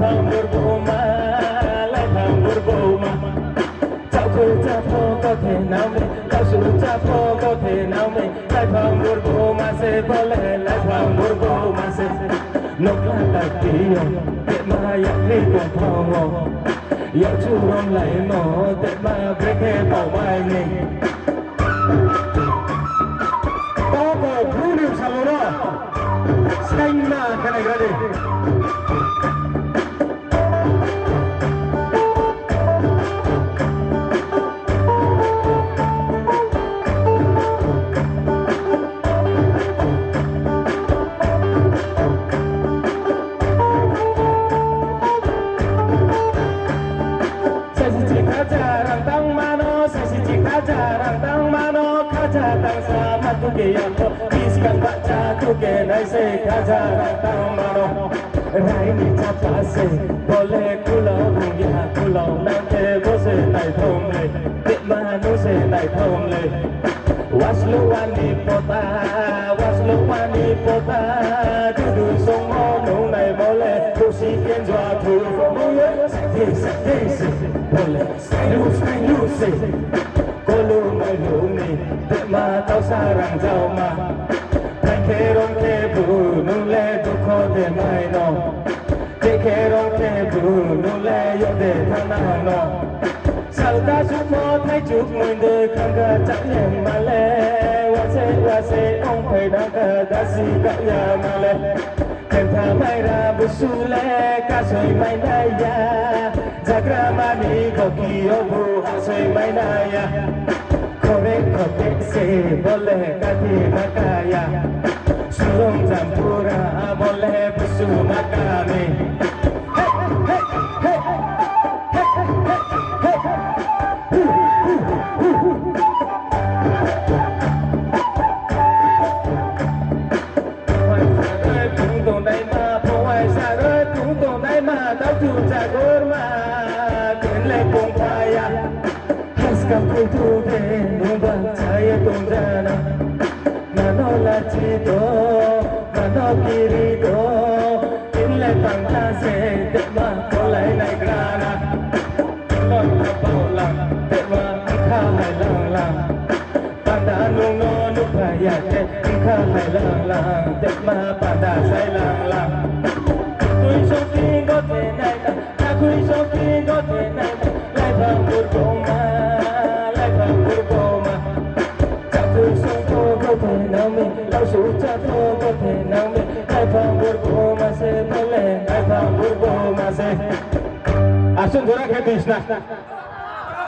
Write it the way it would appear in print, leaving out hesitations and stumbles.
phong buồn bố mà lại phong buồn bố mà cháu cứ cha phô có thể nào mình lão sư cha phô có thể nào mình lại phong buồn bố mà sẽ bỏ lẽ lại phong buồn bố mà sẽ nốc lá ta kia để màyak đi cùng phong yak chú rong lại nó để mà break hết bảo mai mình có một cú điểm sao đó xanh mà cái này ra đi Biskan baca tu ke naise kaza ratang mano rai ni chapa se bole kulo ya kulo nante bose nai thom le te manu se nai thom le waslu wani pota du song ho no nai bole tu si kien jwa thu mo ye se bole sky lu se kolu mai lu ni te ma tau sarang jau ma ke rong ke bu nu le du kho de mai no ke rong ke bu nu le yo de thang na no sao ta su mo thay chuk mui de khang ga chak len ma le wa se ong phai da ga da si ga ya ma le ken tha mai ra bu su le ka soi mai na ya jagra ma ni ko ki yo bu ha soi mai na ya kore se bole ka thi na ka ya Sulung Zampura boleh bersuma kami. Kiri do, inle tangka se, tema kolai nai grana, lon kapaula, tema kha hai lang lang, pada nung no nukaya te, kha hai lang lang, tema pada sai lang lang. Kui sofi go te nai na, na kui sofi go te nai na, lai phang burboma, lai phang burboma. Cha kui sofi go te nau mi, lau su cha to go te nau mi. Asun dhura ke Krishna